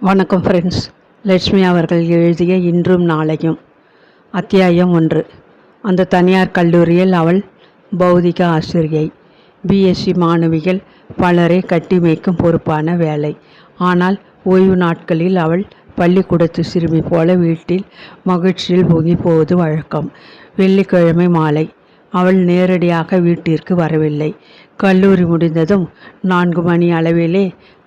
வணக்கம் ஃப்ரெண்ட்ஸ். லட்சுமி அவர்கள் எழுதிய இன்றும் நாளையும். அத்தியாயம் 1. அந்த தனியார் கல்லூரியில் அவள் பௌதிக ஆசிரியை. பிஎஸ்சி மாணவிகள் பலரை கட்டி மேய்க்கும் பொறுப்பான வேலை. ஆனால் ஓய்வு நாட்களில் அவள் பள்ளிக்கூடத்து சிறுமி போல வீட்டில் மகிழ்ச்சியில் பொங்கி போவது வழக்கம். வெள்ளிக்கிழமை மாலை அவள் நேரடியாக வீட்டிற்கு வரவில்லை. கல்லூரி முடிந்ததும் 4 மணி அளவிலே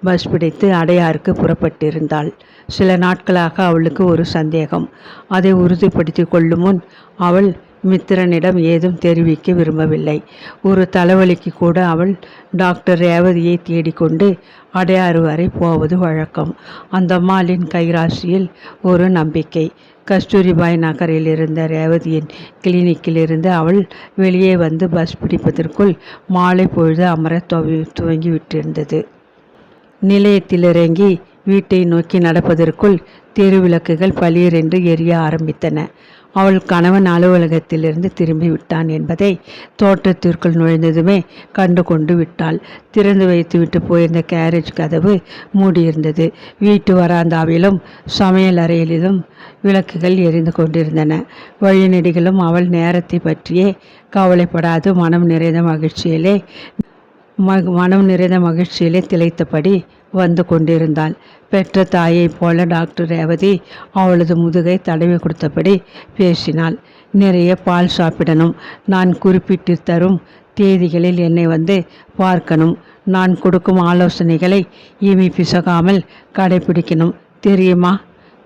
பஸ் பிடித்து அடையாருக்கு புறப்பட்டிருந்தாள். சில நாட்களாக அவளுக்கு ஒரு சந்தேகம். அதை உறுதிப்படுத்தி கொள்ளும் முன் அவள் மித்திரனிடம் ஏதும் தெரிவிக்க விரும்பவில்லை. ஒரு தலைவலிக்கு கூட அவள் டாக்டர் ரேவதியை தேடிக்கொண்டு அடையாறு வரை போவது வழக்கம். அந்த அம்மாளின் கைராசியில் ஒரு நம்பிக்கை. கஸ்தூரிபாய் நகரில் இருந்த ரேவதியின் கிளினிக்கிலிருந்து அவள் வெளியே வந்து பஸ் பிடிப்பதற்குள் மாலை பொழுது அமர துவங்கிவிட்டிருந்தது. நிலையத்தில் இறங்கி வீட்டை நோக்கி நடப்பதற்குள் தெருவிளக்குகள் பளீரென்று எரிய ஆரம்பித்தன. அவள் கணவன் அலுவலகத்திலிருந்து திரும்பி விட்டான் என்பதை தோட்டத்திற்குள் நுழைந்ததுமே கண்டு கொண்டு விட்டாள். திறந்து வைத்துவிட்டு போயிருந்த கேரேஜ் கதவு மூடியிருந்தது. வீட்டு வராந்தாவிலும் சமையல் அறையிலும் விளக்குகள் எரிந்து கொண்டிருந்தன. வழிநெடுகிலும் அவள் நேரத்தை பற்றியே கவலைப்படாது மனம் நிறைந்த மகிழ்ச்சியிலே திளைத்தபடி வந்து கொண்டிருந்தாள். பெற்ற தாயைப் போல டாக்டர் ரேவதி அவளது முதுகை தடவி கொடுத்தபடி பேசினாள். நிறைய பால் சாப்பிடணும். நான் குறிப்பிட்டு தரும் தேதிகளில் என்னை வந்து பார்க்கணும். நான் கொடுக்கும் ஆலோசனைகளை இமி பிசகாமல் கடைபிடிக்கணும். தெரியுமா?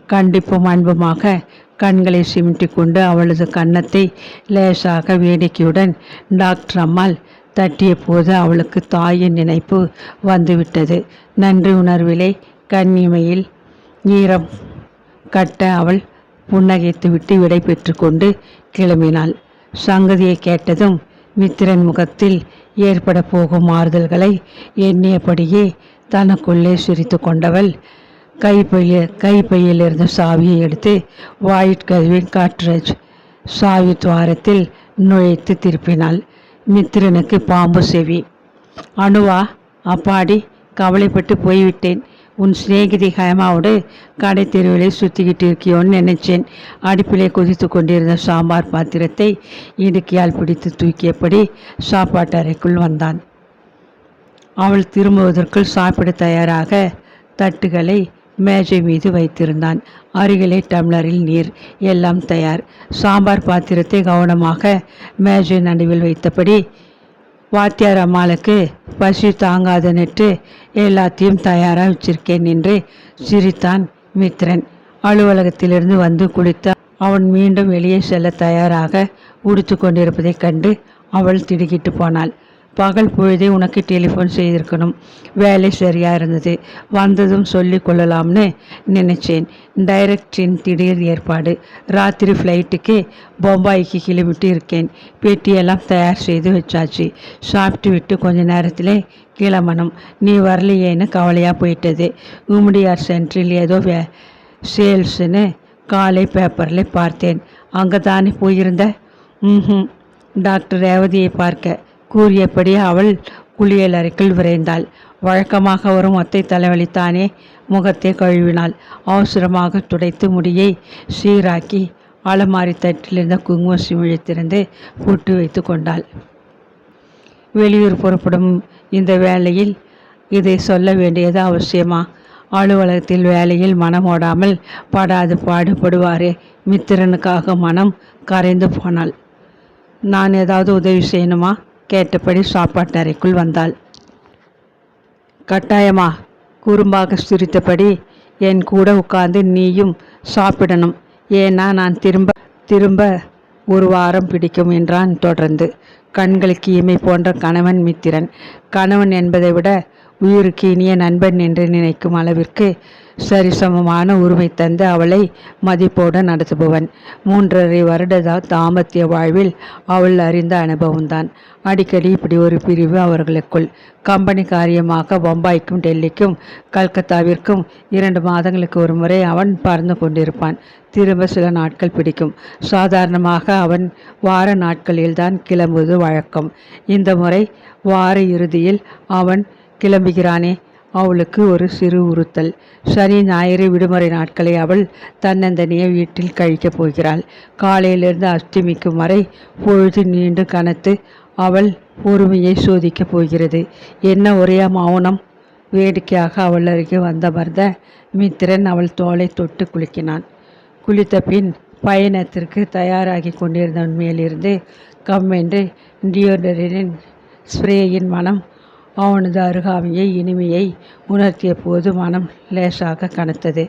கண்டிப்பும் அன்புமாக கண்களை சிமிட்டி கொண்டு அவளது கன்னத்தை லேசாக வேடிக்கையுடன் டாக்டர் அம்மாள் தட்டிய போது அவளுக்கு தாயின் நினைப்பு வந்துவிட்டது. நன்றி உணர்விலே கண்ணிமையில் ஈரம் கட்ட அவள் புன்னகைத்துவிட்டு விடை பெற்று கொண்டு கிளம்பினாள். சங்கதியை கேட்டதும் மித்திரன் முகத்தில் ஏற்பட போகும் மாறுதல்களை எண்ணியபடியே தனக்குள்ளே சிரித்து கொண்டவள் கைப்பையிலிருந்து சாவியை எடுத்து வாயிற்கதவின் காட்ரேஜ் சாவி துவாரத்தில் நுழைத்து திருப்பினாள். மித்திரனுக்கு பாம்பு செவி. அணுவா? அப்பாடி, கவலைப்பட்டு போய்விட்டேன். உன் சிநேகிதி ஹேமாவோடு கடை தெருவிலே சுற்றிக்கிட்டு இருக்கியோன்னு நினைச்சேன். அடுப்பிலே கொதித்து கொண்டிருந்த சாம்பார் பாத்திரத்தை இடுக்கியால் பிடித்து தூக்கியபடி சாப்பாட்டு அறைக்குள் வந்தான். அவள் திரும்புவதற்குள் சாப்பிட தயாராக தட்டுகளை மேஜை மீது வைத்திருந்தான். அருகிலே டம்ளரில் நீர், எல்லாம் தயார். சாம்பார் பாத்திரத்தை கவனமாக மேஜை நடுவில் வைத்தபடி, வாத்தியார் அம்மாளுக்கு பசி தாங்காத நெட்டு எல்லாத்தையும் தயாராக வச்சிருக்கேன் என்று சிரித்தான் மித்ரன். அலுவலகத்திலிருந்து வந்து குளித்த அவன் மீண்டும் வெளியே செல்ல தயாராக உடுத்து கொண்டிருப்பதைக் கண்டு அவள் திடுக்கிட்டு போனாள். பகல் பொழுதே உனக்கு டெலிஃபோன் செய்திருக்கணும். வேலை சரியாக இருந்தது. வந்ததும் சொல்லி கொள்ளலாம்னு நினச்சேன். டைரக்டின் திடீர் ஏற்பாடு. ராத்திரி ஃப்ளைட்டுக்கு பொம்பாய்க்கு கிளம்பிட்டு இருக்கேன். பெட்டியெல்லாம் தயார் செய்து வச்சாச்சு. சாப்பிட்டு விட்டு கொஞ்ச நேரத்திலே கிளம்பணும். நீ வரலையேன்னு கவலையாக போயிட்டது. உம்டியார் சென்ட்ரில் ஏதோ சேல்ஸுன்னு காலை பேப்பரில் பார்த்தேன். அங்கே தானே போயிருந்த? டாக்டர் ரேவதியை பார்க்க கூறியபடி அவள் குளியல் அறைக்குள் விரைந்தாள். வழக்கமாக வரும் ஒத்தை தலைவலித்தானே. முகத்தை கழுவினாள். அவசரமாக துடைத்து முடியை சீராக்கி அலமாரி தட்டிலிருந்த குங்கும சிமிழத்திலிருந்து போட்டு வைத்து கொண்டாள். வெளியூர் புறப்படும் இந்த வேளையில் இதை சொல்ல வேண்டியது அவசியமா? அலுவலகத்தில் வேலையில் மனம் ஓடாமல் படாது பாடுபடுவாரே மித்திரனுக்காக மனம் கரைந்து போனாள். நான் ஏதாவது உதவி செய்யணுமா கேட்டபடி சாப்பாட்டு அறைக்குள் வந்தாள். கட்டாயமா? குறும்பாக சிரித்தபடி, என் கூட உட்கார்ந்து நீயும் சாப்பிடணும். ஏன்னா நான் திரும்ப ஒரு வாரம் பிடிக்கும் என்றான் தொடர்ந்து. கண்களுக்கு இமை போன்ற கணவன் மித்திரன். கணவன் என்பதை விட உயிருக்கு இனிய நண்பன் என்று நினைக்கும் அளவிற்கு சரிசமமான உரிமை தந்து அவளை மதிப்போடு நடத்துபவன். 3.5 வருட தாம்பத்திய வாழ்வில் அவள் அறிந்த அனுபவம்தான். அடிக்கடி இப்படி ஒரு பிரிவு அவர்களுக்குள். கம்பெனி காரியமாக பம்பாய்க்கும் டெல்லிக்கும் கல்கத்தாவிற்கும் 2 மாதங்களுக்கு ஒரு முறை அவன் பறந்து கொண்டிருப்பான். திரும்ப சில நாட்கள் பிடிக்கும். சாதாரணமாக அவன் வார நாட்களில்தான் கிளம்புவது வழக்கம். இந்த முறை வார இறுதியில் அவன் கிளம்புகிறானே, அவளுக்கு ஒரு சிறு உறுத்தல். சனி ஞாயிறு விடுமுறை நாட்களை அவள் தன்னந்தனியே வீட்டில் கழிக்கப் போகிறாள். காலையிலிருந்து அஸ்தமிக்கும் வரை பொழுது நீண்டு கனத்து அவள் பொறுமையை சோதிக்கப் போகிறது. என்ன ஒரே மௌனம்! வேடிக்கையாக அவள் அருகே வந்தமர்ந்த மித்திரன் அவள் தோளை தொட்டு குலுக்கினான். குளித்த பின் பயணத்திற்கு தயாராகி கொண்டிருந்தவன் மேலிருந்து கம்மென்று டியோடரின் ஸ்ப்ரேயின் மனம் அவனது அருகாமையை இனிமையை உணர்த்திய போது மனம் லேசாக கனத்தது.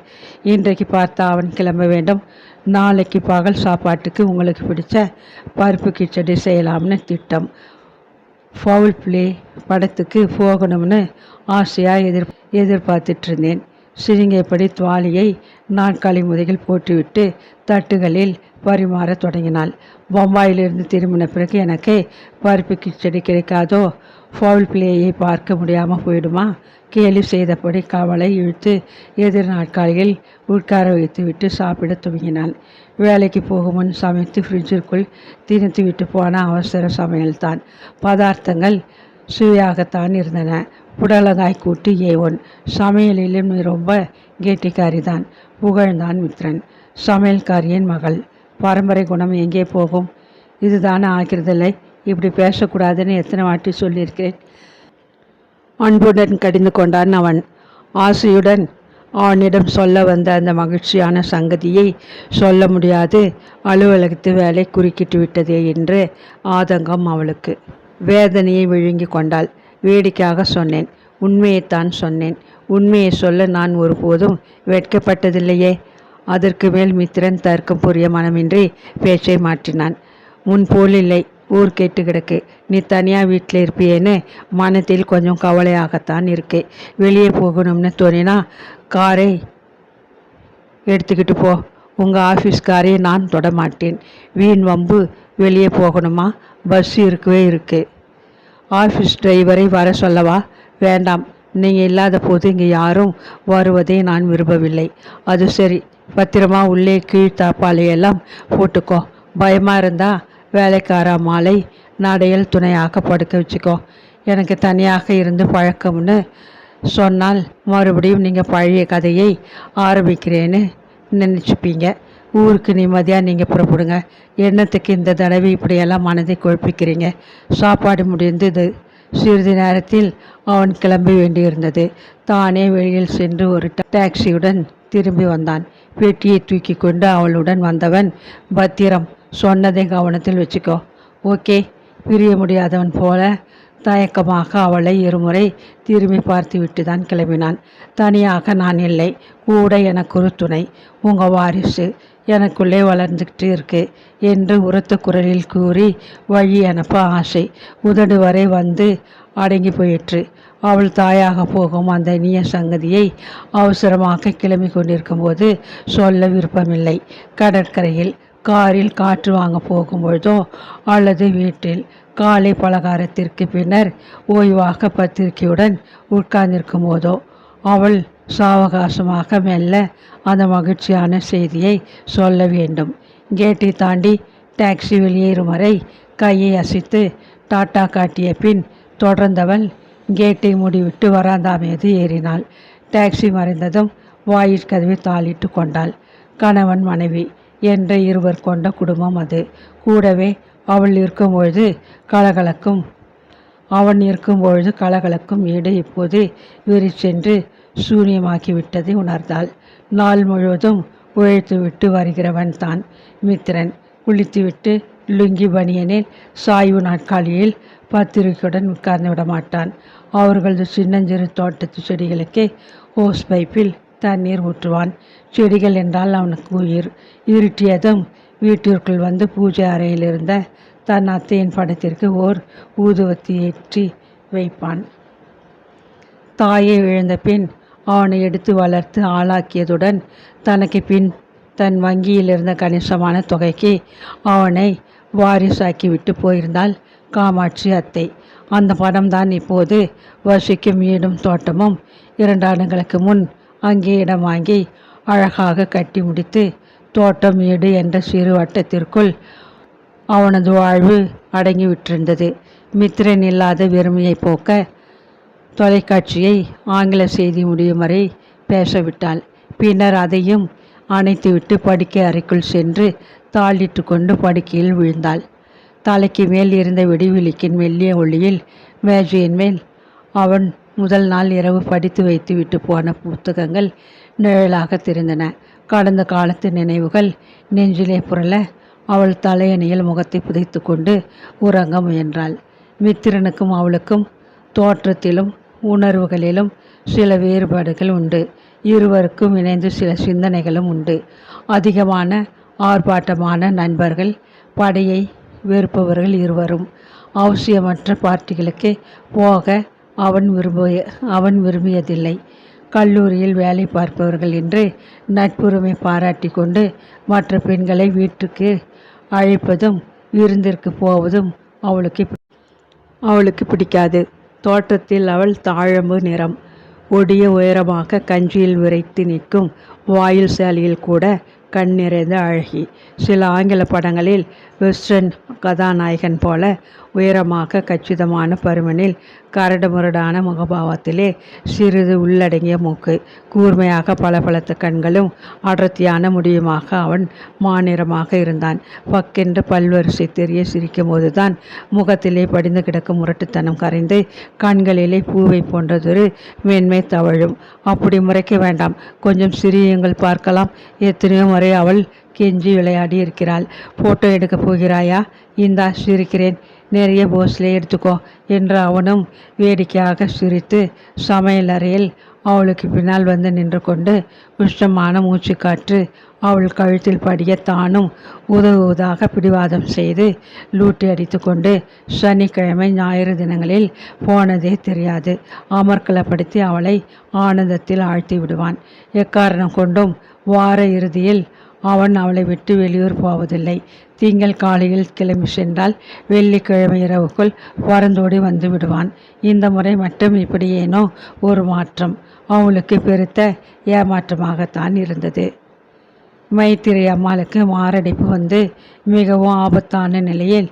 இன்றைக்கு பார்த்தா அவன் கிளம்ப வேண்டும். நாளைக்கு பகல் சாப்பாட்டுக்கு உங்களுக்கு பிடிச்ச பருப்பு கிச்சடி செய்யலாம்னு திட்டம். ஃபவுல் பிளே படத்துக்கு போகணும்னு ஆசையாக எதிர்பார்த்துட்டு இருந்தேன். சிரிங்கைப்படி துவாலியை நாற்காலி முதுகில் போட்டுவிட்டு தட்டுகளில் பரிமாற தொடங்கினாள். பம்பாயிலிருந்து திரும்பின பிறகு எனக்கு பருப்பு கிச்சடி கிடைக்காதோ? ஃபவுல் பிளேயை பார்க்க முடியாமல் போயிடுமா? கேலி செய்தபடி கவலை இழுத்து எதிர் நாட்காலியில் உட்கார வைத்துவிட்டு சாப்பிட துவங்கினான். வேலைக்கு போகும் முன் சமைத்து ஃப்ரிட்ஜிற்குள் திணித்து விட்டு போன அவசர சமையல்தான். பதார்த்தங்கள் சுவையாகத்தான் இருந்தன. புடலங்காய் கூட்டு A1. சமையலிலும் ரொம்ப கெட்டிக்காரிதான் புகழ்ந்தான் மித்ரன். சமையல்காரியின் மகள். பரம்பரை குணம் எங்கே போகும்? இதுதானே ஆகிறதில்லை. இப்படி பேசக்கூடாதுன்னு எத்தனை வாட்டி சொல்லியிருக்கிறேன். அன்புடன் கடிந்து கொண்டான் அவன். ஆசையுடன் அவனிடம் சொல்ல வந்த அந்த மகிழ்ச்சியான சங்கதியை சொல்ல முடியாது அலுவலகத்து வேலை குறுக்கிட்டு விட்டதே என்று ஆதங்கம் அவளுக்கு. வேதனையை விழுங்கி கொண்டாள். வேடிக்கையாக சொன்னேன். உண்மையைத்தான் சொன்னேன். உண்மையை சொல்ல நான் ஒருபோதும் வெட்கப்பட்டதில்லையே. அதற்கு மேல் மித்திரன் தர்க்கம் புரிய மனமின்றி பேச்சை மாற்றினான். முன்போல் இல்லை. ஊர் கெட்டு கிடக்கு. நீ தனியாக வீட்டில் இருப்பியேன்னு மனத்தில் கொஞ்சம் கவலையாகத்தான் இருக்கு. வெளியே போகணும்னு தோணினா காரை எடுத்துக்கிட்டு போ. உங்கள் ஆஃபீஸ் காரை நான் தொடமாட்டேன். வீண் வம்பு. வெளியே போகணுமா? பஸ் இருக்கவே இருக்கு. ஆஃபீஸ் டிரைவரை வர சொல்லவா? வேண்டாம். நீங்கள் இல்லாத போது இங்கே யாரும் வருவதை நான் விரும்பவில்லை. அது சரி, பத்திரமா உள்ளே கீழ்த்தாப்பாலையெல்லாம் போட்டுக்கோ. பயமாக இருந்தா வேலைக்கார மாலை நடையில் துணையாக படுக்க வச்சுக்கோ. எனக்கு தனியாக இருந்து பழக்கம்னு சொன்னால் மறுபடியும் நீங்கள் பழைய கதையை ஆரம்பிக்கிறேன்னு நினச்சிப்பீங்க. ஊருக்கு நிம்மதியாக நீங்கள் புறப்படுங்க. எண்ணத்துக்கு இந்த தடவை இப்படியெல்லாம் மனதை குழப்பிக்கிறீங்க. சாப்பாடு முடிந்தது. சிறிது நேரத்தில் அவன் கிளம்ப வேண்டியிருந்தது. தானே வெளியில் சென்று ஒரு டாக்ஸியுடன் திரும்பி வந்தான். பெட்டியை தூக்கி கொண்டு அவளுடன் வந்தவன், பத்திரம், சொன்னதை கவனத்தில் வச்சுக்கோ. ஓகே. பிரிய முடியாதவன் போல தயக்கமாக அவளை இருமுறை திரும்பி பார்த்து விட்டு தான் கிளம்பினான். தனியாக நான் இல்லை. கூட எனக்கு ஒரு துணை. உங்கள் வாரிசு எனக்குள்ளே வளர்ந்துக்கிட்டு இருக்கு என்று உரத்த குரலில் கூறி வழி அனுப்ப ஆசை உதடு வரை வந்து அடங்கி போயிற்று. அவள் தாயாக போகும் அந்த இனிய சங்கதியை அவசரமாக கிளம்பி கொண்டிருக்கும் போது சொல்ல விருப்பமில்லை. கடற்கரையில் காரில் காற்று வாங்க போகும்பொழுதோ அல்லது வீட்டில் காலை பலகாரத்திற்கு பின்னர் ஓய்வாக பத்திரிகையுடன் உட்கார்ந்திருக்கும் போதோ அவள் சாவகாசமாக மெல்ல அந்த மகிழ்ச்சியான செய்தியை சொல்ல வேண்டும். கேட்டை தாண்டி டாக்ஸி வெளியேறும் வரை கையை அசைத்து டாட்டா காட்டிய பின் தொடர்ந்தவள் கேட்டை மூடிவிட்டு வராந்தா மீது ஏறினாள். டாக்ஸி மறைந்ததும் வாயிற்கதவை தாளிட்டு கொண்டாள். கணவன் மனைவி என்ற இருவர் கொண்ட குடும்பம் அது. கூடவே அவன் இருக்கும்பொழுது கலகலக்கும் வீடு இப்போது விரிச்சென்று சூன்யமாக்கிவிட்டதை உணர்ந்தாள். நாள் முழுவதும் உழைத்துவிட்டு வருகிறவன் தான் மித்திரன். குளித்துவிட்டு லுங்கி பனியனில் சாய்வு நாட்காலியில் பத்திரிகையுடன் உட்கார்ந்து விட மாட்டான். அவர்களது சின்னஞ்சிறு தோட்டத்து செடிகளுக்கு ஹோஸ் பைப்பில் தண்ணீர் ஊற்றுவான். செடிகள் என்றால் அவனுக்கு உயிர். இருட்டியதும் வீட்டிற்குள் வந்து பூஜை அறையில் இருந்த தன் அத்தையின் படத்திற்கு ஓர் ஊதுவத்தி ஏற்றி வைப்பான். தாயை இழந்த பின் அவனை எடுத்து வளர்த்து ஆளாக்கியதுடன் தனக்கு பின் தன் வங்கியில் இருந்த கணிசமான தொகைக்கு அவனை வாரிசாக்கிவிட்டு போயிருந்தாள் காமாட்சி அத்தை. அந்த படம்தான் இப்போது வசிக்கும் வீடும் தோட்டமும். 2 ஆண்டுகளுக்கு முன் அங்கே இடம் வாங்கி அழகாக கட்டி முடித்து தோட்டம் வீடு என்ற சிறு வட்டத்திற்குள் அவனது வாழ்வு அடங்கிவிட்டிருந்தது. மித்திரன் இல்லாத வெறுமையை போக்க தொலைக்காட்சியை ஆங்கில செய்தி முடியும் வரை பேசவிட்டாள். பின்னர் அதையும் அணைத்துவிட்டு படுக்கை அறைக்குள் சென்று தாளிட்டு கொண்டு படுக்கையில் விழுந்தாள். தலைக்கு மேல் இருந்த வெடிவிளிக்கின் மெல்லிய ஒளியில் மேஜையின் மேல் அவன் முதல் நாள் இரவு படித்து வைத்து விட்டு போன புத்தகங்கள் நிழலாக தெரிந்தன. கடந்த காலத்து நினைவுகள் நெஞ்சிலே புரள அவள் தலையணியில் முகத்தை புதைத்து கொண்டு உறங்க முயன்றாள். மித்திரனுக்கும் அவளுக்கும் தோற்றத்திலும் உணர்வுகளிலும் சில வேறுபாடுகள் உண்டு. இருவருக்கும் இணைந்து சில சிந்தனைகளும் உண்டு. அதிகமான ஆர்ப்பாட்டமான நண்பர்கள், படையை வெறுப்பவர்கள் இருவரும். அவசியமற்ற பார்ட்டிகளுக்கு போக அவன் விரும்பியதில்லை. கல்லூரியில் வேலை பார்ப்பவர்கள் என்று நட்புரிமை பாராட்டி கொண்டு மற்ற பெண்களை வீட்டுக்கு அழைப்பதும் விருந்திற்கு போவதும் அவளுக்கு பிடிக்காது. தோற்றத்தில் அவள் தாழம்பு நிறம், ஒடிய உயரமாக கஞ்சியில் விரைத்து நிற்கும் வாயில் சேலையில் கூட கண் நிறைந்த அழகி. சில ஆங்கில படங்களில் வெஸ்டர்ன் கதாநாயகன் போல உயரமாக கச்சிதமான பருமனில் கரடுமுரடான முகபாவத்திலே சிறிது உள்ளடங்கிய மூக்கு, கூர்மையாக பளபளத்த கண்களும் அடர்த்தியான முடியுமாக அவன் மாநிறமாக இருந்தான். பக்கென்று பல்வரிசை தெரிய சிரிக்கும் போதுதான் முகத்திலே படிந்து கிடக்கும் முரட்டுத்தனம் கரைந்து கண்களிலே பூவை போன்றதொரு மென்மை தவழும். அப்படி முறைக்க வேண்டாம், கொஞ்சம் சிரியுங்கள் பார்க்கலாம். எத்தனையோ முறை அவள் கெஞ்சி விளையாடி இருக்கிறாள். போட்டோ எடுக்கப் போகிறாயா? இந்தா சிரிக்கிறேன், நிறைய போஸ்லே எடுத்துக்கோ என்று அவனும் வேடிக்கையாக சிரித்து சமையலறையில் அவளுக்கு பின்னால் வந்து நின்று கொண்டு உஷ்ணமான மூச்சு காற்று அவள் கழுத்தில் படிய தானும் உதவுவதாக பிடிவாதம் செய்து லூட்டி அடித்து கொண்டு சனிக்கிழமை ஞாயிறு தினங்களில் போனதே தெரியாது அமர்க்கலப்படுத்தி அவளை ஆனந்தத்தில் ஆழ்த்தி விடுவான். எக்காரணம் கொண்டும் வார இறுதியில் அவன் அவளை விட்டு வெளியூர் போவதில்லை. திங்கள் காலையில் கிளம்பி சென்றால் வெள்ளிக்கிழமை இரவுக்குள் பறந்தோடி வந்து விடுவான். இந்த முறை மட்டும் இப்படி ஏனோ ஒரு மாற்றம் அவளுக்கு பெருத்த ஏமாற்றமாகத்தான் இருந்தது. மைத்திரை அம்மாளுக்கு மாரடைப்பு வந்து மிகவும் ஆபத்தான நிலையில்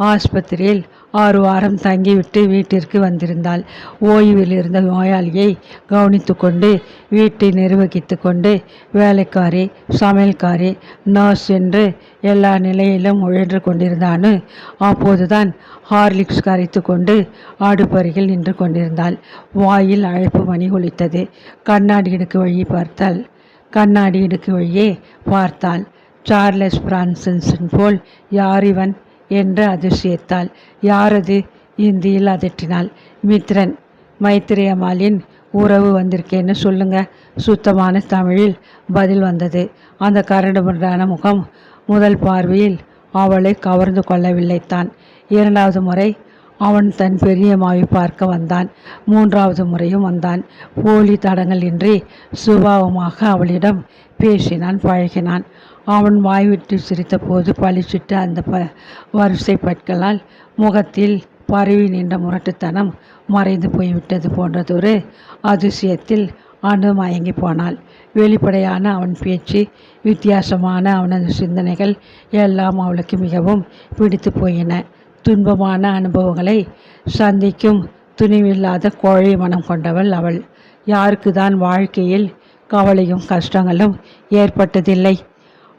ஆஸ்பத்திரியில் 6 வாரம் தங்கிவிட்டு வீட்டிற்கு வந்திருந்தாள். ஓய்வில் இருந்த நோயாளியை கவனித்து கொண்டு வீட்டை நிர்வகித்து கொண்டு வேலைக்காரி, சமையல்காரி, நர்ஸ் என்று எல்லா நிலையிலும் உழன்று கொண்டிருந்தான்னு அப்போதுதான் ஹார்லிக்ஸ் கரைத்து கொண்டு அடுப்பருகில் நின்று கொண்டிருந்தாள். வாயில் அழைப்பு மணி ஒலித்தது. கண்ணாடி இடுக்கு வழியே பார்த்தாள். சார்லஸ் பிரான்சன் போல் யார் இவன் என்று அதிசயித்தாள். யாரது? இந்தியில் அதட்டினாள். மித்ரன். மைத்திரை அம்மாளின் உறவு வந்திருக்கேன்னு சொல்லுங்க. சுத்தமான தமிழில் பதில் வந்தது. அந்த கரடுமுரடான முகம் முதல் பார்வையில் அவளை கவர்ந்து கொள்ளவில்லைத்தான். 2வது முறை அவன் தன் பெரியம்மாவை பார்க்க வந்தான். 3வது முறையும் வந்தான். போலி தடங்கள் இன்றி சுபாவமாக அவளிடம் பேசினான், பழகினான். அவன் வாய்விட்டு சிரித்த போது பளிச்சிட்டு அந்த வரிசை பற்களால் முகத்தில் பரவி நின்ற முரட்டுத்தனம் மறைந்து போய்விட்டது போன்றதொரு அதிசயத்தில் அணு மயங்கி போனாள். வெளிப்படையான அவன் பேச்சு, வித்தியாசமான அவனது சிந்தனைகள் எல்லாம் அவளுக்கு மிகவும் பிடித்து போயின. துன்பமான அனுபவங்களை சந்திக்கும் துணிவில்லாத கோழை மனம் கொண்டவள் அவள். யாருக்கு தான் வாழ்க்கையில் கவலையும் கஷ்டங்களும் ஏற்பட்டதில்லை?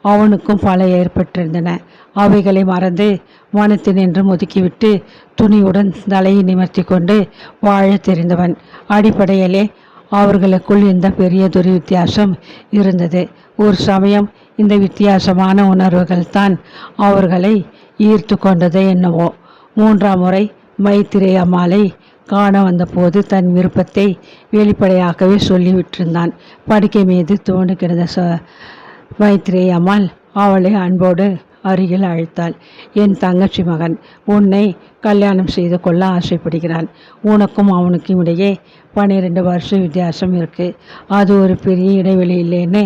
அவனுக்கும் பல ஏற்பட்டிருந்தன. அவைகளை மறந்து மனத்தினின்று ஒதுக்கிவிட்டு துணியுடன் தலையை நிமிர்த்தி கொண்டு வாழ தெரிந்தவன். அடிப்படையிலே அவர்களுக்குள் இந்த பெரியதொரு வித்தியாசம் இருந்தது. ஒரு சமயம் இந்த வித்தியாசமான உணர்வுகள் தான் அவர்களை ஈர்த்து கொண்டது என்னவோ. 3ஆம் முறை மைத்திரை அம்மாளை காண வந்தபோது தன் விருப்பத்தை வெளிப்படையாகவே சொல்லிவிட்டிருந்தான். படுக்கை மீது தோண்டு கிடந்த மைத்திரை அம்மாள் அவளை அன்போடு அருகில் அழைத்தாள். என் தங்கச்சி மகன் உன்னை கல்யாணம் செய்து கொள்ள ஆசைப்படுகிறான். உனக்கும் அவனுக்கும் இடையே 12 வருஷ வித்தியாசம் இருக்கு. அது ஒரு பெரிய இடைவெளி இல்லைன்னு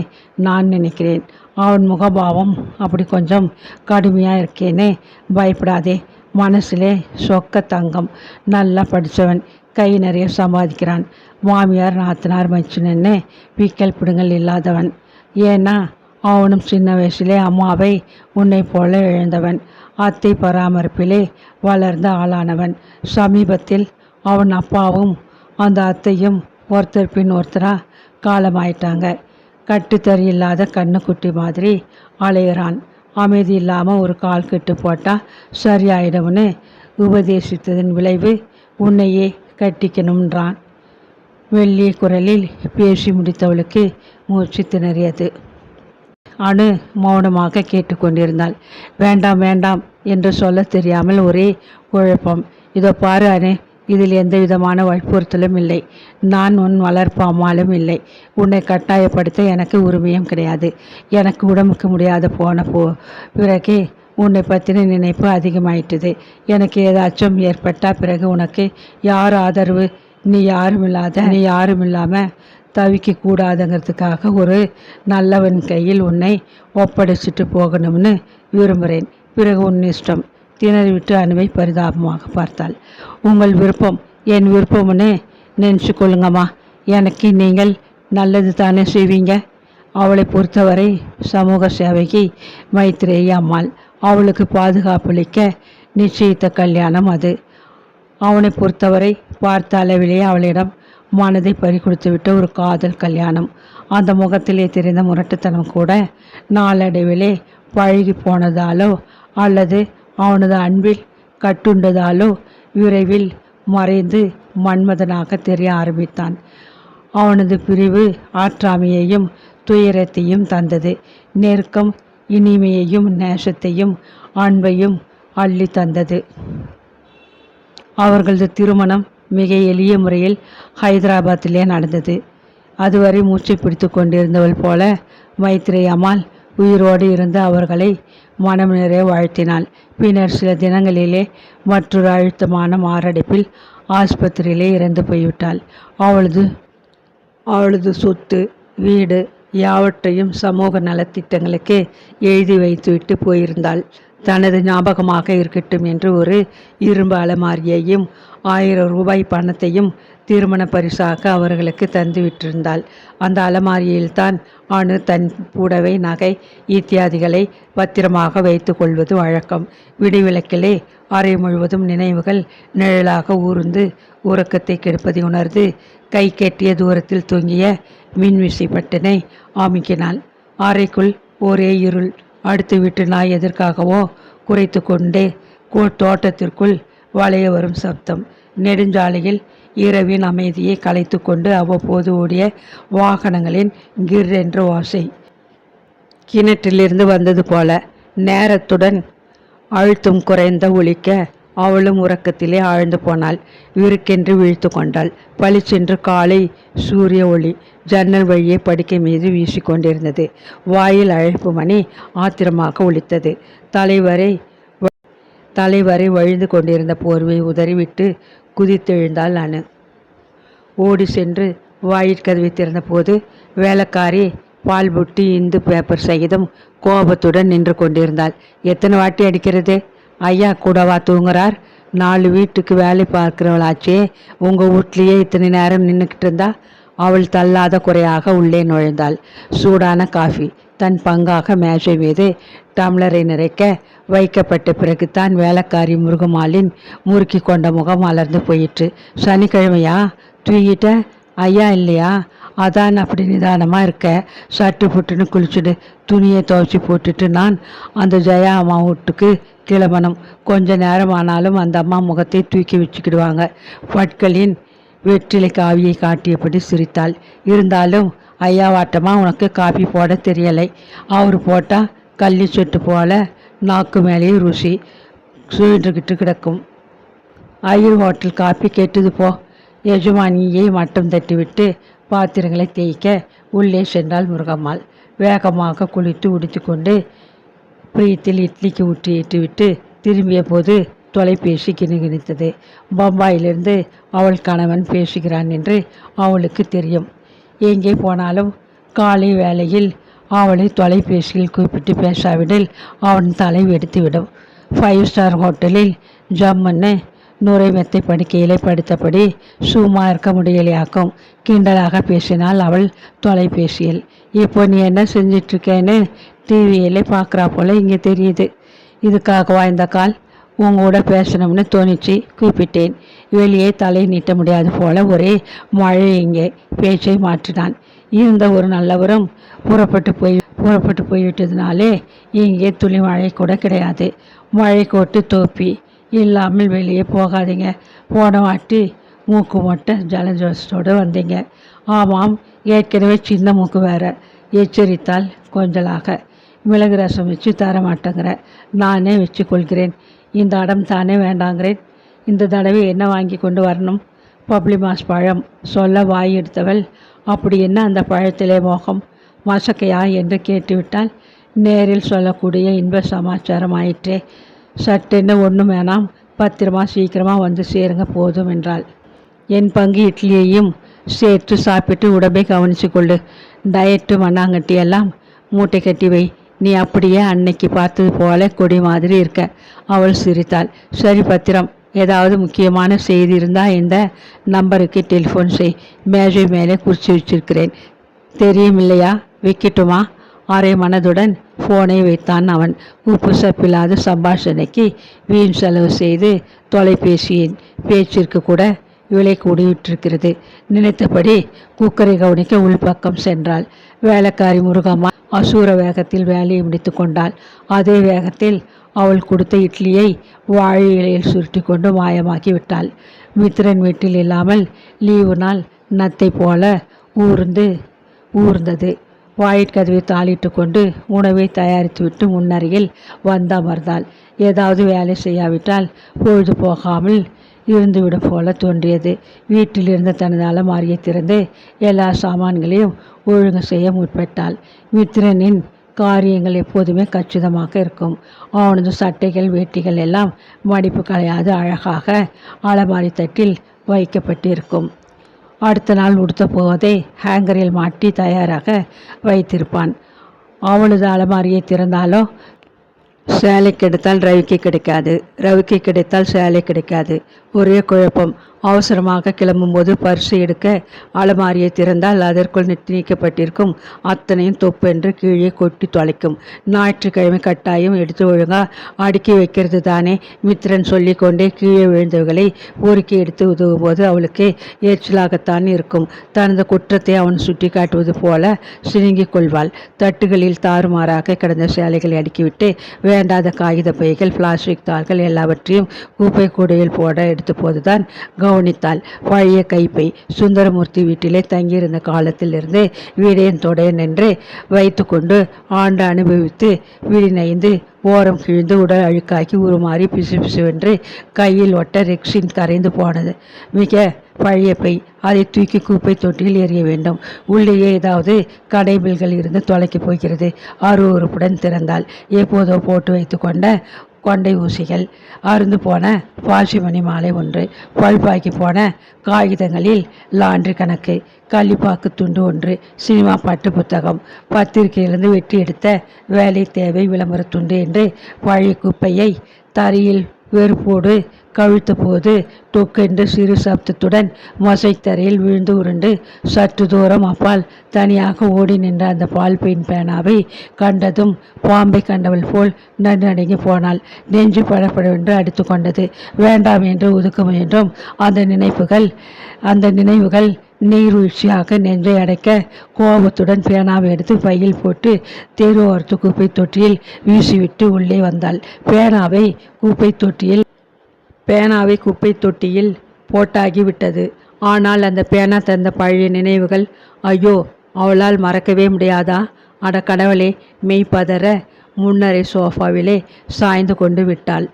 நான் நினைக்கிறேன். அவன் முகபாவம் அப்படி கொஞ்சம் கடுமையாக இருக்கேன்னு பயப்படாதே. மனசிலே சொக்க தங்கம். நல்லா படித்தவன், கை நிறைய சம்பாதிக்கிறான். மாமியார், நாத்தனார், மச்சினன்னு விக்கல் பிடுங்கல் இல்லாதவன். ஏன்னா அவனும் சின்ன வயசிலே அம்மாவை உன்னை போல இழந்தவன். அத்தை பராமரிப்பிலே வளர்ந்த ஆளானவன். சமீபத்தில் அவன் அப்பாவும் அந்த அத்தையும் ஒருத்தர் பின் ஒருத்தராக காலமாயிட்டாங்க. கட்டுத்தறி இல்லாத கண்ணுக்குட்டி மாதிரி அலையிறான். அமைதி இல்லாமல் ஒரு கால் கட்டு போட்டால் சரியாயிடும்னு உபதேசித்ததன் விளைவு உன்னையே கட்டிக்கணும்ன்றான். வெள்ளிய குரலில் பேசி முடித்தவளுக்கு மூச்சு திணறியது. அணு மௌனமாக கேட்டுக்கொண்டிருந்தாள். வேண்டாம் வேண்டாம் என்று சொல்ல தெரியாமல் ஒரே குழப்பம். இதோ பாரு அணு, இதில் எந்த விதமான வற்புறுத்தலும் இல்லை. நான் உன் வளர்ப்பு அம்மாலும் இல்லை. உன்னை கட்டாயப்படுத்த எனக்கு உரிமையும் கிடையாது. எனக்கு உடம்புக்கு முடியாத போன பிறகு உன்னை பற்றின நினைப்பு அதிகமாயிட்டுது. எனக்கு ஏதாச்சும் ஏற்பட்டால் பிறகு உனக்கு யார் ஆதரவு? நீ யாரும் இல்லாமல் தவிக்க கூடாதுங்கிறதுக்காக ஒரு நல்லவன் கையில் உன்னை ஒப்படைச்சிட்டு போகணும்னு விரும்புகிறேன். பிறகு உன் இஷ்டம். திணறிவிட்டு அணுவை பரிதாபமாக பார்த்தாள். உங்கள் விருப்பம் என் விருப்பம்னு நினச்சி கொள்ளுங்கம்மா. எனக்கு நீங்கள் நல்லது தானே செய்வீங்க. அவளை பொறுத்தவரை சமூக சேவைக்கு மைத்ரேயி அம்மாள். அவளுக்கு பாதுகாப்பளிக்க நிச்சயித்த கல்யாணம் அது. அவனை பொறுத்தவரை பார்த்த அளவிலேயே அவளிடம் மனதை பறிகொடுத்துவிட்ட ஒரு காதல் கல்யாணம். அந்த முகத்திலே தெரிந்த முரட்டுத்தனம் கூட நாளடைவிலே பழகி போனதாலோ அல்லது அவனது அன்பில் கட்டுண்டதாலோ விரைவில் மறைந்து மன்மதனாக தெரிய ஆரம்பித்தான். அவனது பிரிவு ஆற்றாமையையும் துயரத்தையும் தந்தது. நெருக்கம் இனிமையையும் நேசத்தையும் அன்பையும் அள்ளி தந்தது. அவர்களது திருமணம் மிக எளிய முறையில் ஹைதராபாத்திலே நடந்தது. அதுவரை மூச்சை பிடித்து கொண்டிருந்தவள் போல மைத்ரேயி அம்மாள் உயிரோடு இருந்து அவர்களை மனம் நிறைய வாழ்த்தினாள். பின்னர் சில தினங்களிலே மற்றொரு அழுத்தமான மாரடைப்பில் ஆஸ்பத்திரியிலே இறந்து போய்விட்டாள். அவளது சொத்து, வீடு யாவற்றையும் சமூக நலத்திட்டங்களுக்கு எழுதி வைத்துவிட்டு போயிருந்தாள். தனது ஞாபகமாக இருக்கட்டும் என்று ஒரு இரும்பு அலமாரியையும் 1000 ரூபாய் பணத்தையும் திருமண பரிசாக அவர்களுக்கு தந்து விட்டிருந்தாள். அந்த அலமாரியில்தான் அணு தன் புடவை, நகை இத்தியாதிகளை பத்திரமாக வைத்து கொள்வது வழக்கம். விடிவிளக்கிலே அறை முழுவதும் நினைவுகள் நிழலாக ஊர்ந்து உறக்கத்தை கெடுப்பதை உணர்ந்து கை கெட்டிய தூரத்தில் தொங்கிய மின்விசை பட்டனை அமுக்கினாள். அறைக்குள் ஒரே இருள். அடுத்து விட்டு நாய் எதற்காகவோ குறைத்து கொண்டே தோட்டத்திற்குள் வளைய வரும் சப்தம். நெடுஞ்சாலையில் இரவின் அமைதியை கலைத்து கொண்டு அவ்வப்போது ஓடிய வாகனங்களின் கிர் என்ற ஓசை கிணற்றிலிருந்து வந்தது போல நேரத்துடன் அழுத்தம் குறைந்த ஒலிக்க அவளும் உறக்கத்திலே ஆழ்ந்து போனாள். விருக்கென்று விழித்து கொண்டாள். பளிச்சென்று காலை சூரிய ஒளி ஜன்னல் வழியே படுக்கை மீது வீசிக்கொண்டிருந்தது. வாயில் அழைப்பு மணி ஆத்திரமாக ஒலித்தது. தலைவரை வழிந்து கொண்டிருந்த போர்வை உதறிவிட்டு குதித்தெழுந்தாள் அணு. ஓடி சென்று வாயிற்கதவை திறந்த போது வேலைக்காரி பால் புட்டி இந்து பேப்பர் சகிதம் கோபத்துடன் நின்று கொண்டிருந்தாள். எத்தனை வாட்டி அடிக்கிறது? ஐயா கூடவா தூங்குறார்? 4 வீட்டுக்கு வேலை பார்க்கிறவளாச்சே, உங்கள் வீட்லேயே இத்தனை நேரம் நின்றுக்கிட்டு இருந்தா? அவள் தள்ளாத குறையாக உள்ளே நுழைந்தாள். சூடான காஃபி தன் பங்காக மேஜை மீது டம்ளரை நிறைக்க வைக்கப்பட்ட பிறகு தான் வேலைக்காரி முருகம்மாளின் முறுக்கி கொண்ட முகம் மலர்ந்து போயிற்று. சனிக்கிழமையா? தூங்கிட்ட? ஐயா இல்லையா? அதான் அப்படி நிதானமாக இருக்க. சட்டு புட்டுன்னு குளிச்சுடு, துணியை துவைச்சி போட்டுட்டு நான் அந்த ஜெயா அம்மா வீட்டுக்கு கிளம்பணும். கொஞ்ச நேரம் ஆனாலும் அந்த அம்மா முகத்தை தூக்கி வச்சுக்கிடுவாங்க. பட்களின் வெற்றிலை காவியை காட்டியபடி சிரித்தாள். இருந்தாலும் ஐயாவாட்டமாக உனக்கு காபி போட தெரியலை. அவர் போட்டால் கள்ளி சொட்டு போல நாக்கு மேலேயே ருசி சுழன்றுக்கிட்டு கிடக்கும். ஐயர் ஹோட்டல் காப்பி கேட்டது போ. எஜமானியை மட்டம் தட்டிவிட்டு பாத்திரங்களை தேய்க்க உள்ளே சென்றாள் முருகம்மாள். வேகமாக குளித்து உடுத்தி கொண்டு பிரியத்தில் இட்லிக்கு ஊற்றிட்டு விட்டு திரும்பிய போது தொலைபேசி கிணுகிணித்தது. பம்பாயிலிருந்து அவள் கணவன் பேசுகிறான் என்று அவளுக்கு தெரியும். எங்கே போனாலும் காலை வேளையில் அவளை தொலைபேசியில் கூப்பிட்டு பேசாவிடில் அவன் தலை வெடித்துவிடும். 5 ஸ்டார் ஹோட்டலில் ஜம்முன்னு நுரை மெத்தை படுக்கையிலே படுத்தபடி சும்மா இருக்க முடியலையாக்கும். கிண்டலாக பேசினாள் அவள் தொலைபேசியில். இப்போ நீ என்ன செஞ்சிட்ருக்கேன்னு டிவியிலே பார்க்குறா போல இங்கே தெரியுது. இதுக்காகவா இந்த கால்? உங்களோட பேசணும்னு தோணிச்சு கூப்பிட்டேன். வெளியே தலை நீட்ட முடியாது போல ஒரே மழை. இங்கே பேச்சை மாற்றினான். இருந்த ஒரு நல்லவரும் புறப்பட்டு போய்விட்டதுனாலே இங்கே துளி மழை கூட கிடையாது. மழை கோட்டு தோப்பி இல்லாமல் வெளியே போகாதீங்க. போன வாட்டி மூக்கு மொட்டை ஜலஜோசத்தோடு வந்தீங்க. ஆமாம், ஏற்கனவே சின்ன மூக்கு வேற. எச்சரித்தால் கொஞ்சலாக. மிளகு ரசம் வச்சு தர மாட்டேங்கிற, நானே வச்சு கொள்கிறேன். இந்த அடம் தானே வேண்டாங்கிறேன். இந்த தடவை என்ன வாங்கி கொண்டு வரணும்? பப்ளிமாஸ் பழம் சொல்ல வாய் எடுத்தவள், அப்படி என்ன அந்த பழத்திலே மோகம்? மசக்கையா என்று கேட்டுவிட்டால் நேரில் சொல்லக்கூடிய இன்ப சமாச்சாரம் ஆயிற்றே. சட்டென்னு ஒன்றும் வேணாம், பத்திரமா சீக்கிரமாக வந்து சேருங்க போதும் என்றாள். என் பங்கு இட்லியையும் சேர்த்து சாப்பிட்டு உடம்பை கவனித்து கொள்ளு. டயட்டு மண்ணாங்கட்டி எல்லாம் மூட்டை கட்டி வை. நீ அப்படியே அன்னைக்கு பார்த்தது போல கொடி மாதிரி இருக்க. அவள் சிரித்தாள். சரி பத்திரம். ஏதாவது முக்கியமான செய்தி இருந்தால் இந்த நம்பருக்கு டெலிஃபோன் செய். மேஜை மேலே குறித்து வச்சிருக்கிறேன். தெரியும் இல்லையா? வைக்கட்டுமா? அரை மனதுடன் ஃபோனை வைத்தான் அவன். உப்பு சப்பில்லாத சம்பாஷணைக்கு வீண் செலவு செய்து தொலைபேசியின் பேச்சிற்கு கூட விலை கூடிவிட்டிருக்கிறது. நினைத்தபடி குக்கரை கவனிக்க உள்பக்கம் சென்றாள். வேலைக்காரி முருகம்மா அசூர வேகத்தில் வேலையை முடித்து கொண்டாள். அதே வேகத்தில் அவள் கொடுத்த இட்லியை வாழை இலையில் சுருட்டி கொண்டு மாயமாக்கி விட்டாள். மித்திரன் வீட்டில் இல்லாமல் லீவு நாள் நத்தை போல ஊர்ந்தது. வாயிற்கதவை தாளிட்டு கொண்டு உணவை தயாரித்துவிட்டு முன்னருகில் வந்தமர்ந்தாள். ஏதாவது வேலை செய்யாவிட்டால் பொழுது போகாமல் இருந்துவிடும் போல தோன்றியது. வீட்டில் இருந்த தனது அலமாரியை திறந்து எல்லா சாமான்களையும் ஒழுங்கு செய்ய முற்பட்டாள். மித்திரனின் காரியங்கள் எப்போதுமே கச்சிதமாக இருக்கும். அவனது சட்டைகள் வேட்டிகள் எல்லாம் மடிப்பு களையாது அழகாக அலமாரி தட்டில் வைக்கப்பட்டிருக்கும். அடுத்த நாள் உடுத்த போவதை ஹேங்கரில் மாட்டி தயாராக வைத்திருப்பான். அவளது அலமாரியை திறந்தாலோ சேலை கிடைத்தால் ரவிக்கு கிடைக்காது, ரவிக்கு கிடைத்தால் சேலை கிடைக்காது. ஒரே குழப்பம். அவசரமாக கிளம்பும்போது பரிசு எடுக்க அலமாரியை திறந்தால் அதற்குள் நீக்கப்பட்டிருக்கும் அத்தனையும் தொப்பென்று கீழே கொட்டி தொலைக்கும். ஞாயிற்றுக்கிழமை கட்டாயம் எடுத்து ஒழுங்கா அடுக்கி வைக்கிறது தானே. மித்திரன் சொல்லி கொண்டே கீழே விழுந்தவர்களை பொறுக்கி எடுத்து உதவும் போது அவளுக்கு எரிச்சலாகத்தான் இருக்கும். தனது குற்றத்தை அவன் சுட்டி காட்டுவது போல சினுங்கிக் கொள்வாள். தட்டுகளில் தாறுமாறாக கிடந்த சேலைகளை அடுக்கிவிட்டு வேண்டாத காகித பைகள், பிளாஸ்டிக் தாள்கள் எல்லாவற்றையும் குப்பை கூடையில் போட எடுத்த போதுதான் கவனித்தாள். பழைய கைப்பை சுந்தரமூர்த்தி வீட்டிலே தங்கியிருந்த காலத்திலிருந்து வீடையன் தொடையன் என்று வைத்து கொண்டு ஆண்டு அனுபவித்து விழிநைந்து ஓரம் கிழிந்து உடல் அழுக்காக்கி உருமாறி பிசு பிசுவென்று கையில் ஒட்ட ரெக்ஸின் கரைந்து போனது. மிக பழைய பை. அதை தூக்கி குப்பை தொட்டியில் எறிய வேண்டும். உள்ளேயே ஏதாவது கடைபில்கள் இருந்து தொலைக்கி போகிறது. அருவறுப்புடன் திறந்தால் எப்போதோ போட்டு வைத்து கொண்ட கொண்டை ஊசிகள், அருந்து போன பாசிமணி மாலை ஒன்று, பல்பாக்கி போன காகிதங்களில் லாண்ட்ரி கணக்கு, கள்ளிப்பாக்கு துண்டு ஒன்று, சினிமா பாட்டு புத்தகம், பத்திரிகையிலிருந்து வெட்டி எடுத்த வேலை தேவை விளம்பர துண்டு என்று பழைய குப்பையை தரையில் வெறுப்போடு கவிழ்த்த போது டொக்கென்று சிறு சப்தத்துடன் மொசைத்தரையில் விழுந்து உருண்டு சற்று தூரம் அப்பால் தனியாக ஓடி நின்ற அந்த பால்பெயின் பேனாவை கண்டதும் பாம்பை கண்டவள் போல் நடுநடுங்கி போனாள். நெஞ்சு படப்படவென்று அடித்து கொண்டது. வேண்டாம் என்று ஒதுக்க முயன்றும் அந்த நினைவுகள் நீர்வீழ்ச்சியாக நெஞ்சை அடைக்க கோபத்துடன் பேனாவை எடுத்து பையில் போட்டு தேர்வோரத்து குப்பை தொட்டியில் வீசிவிட்டு உள்ளே வந்தாள். பேனாவை குப்பை தொட்டியில் போட்டாகிவிட்டது. ஆனால் அந்த பேனா தந்த பழைய நினைவுகள், ஐயோ, அவளால் மறக்கவே முடியாதா? அட கடவுளே! மெய் பதற முன்னரை சோஃபாவிலே சாய்ந்து கொண்டு விட்டாள்.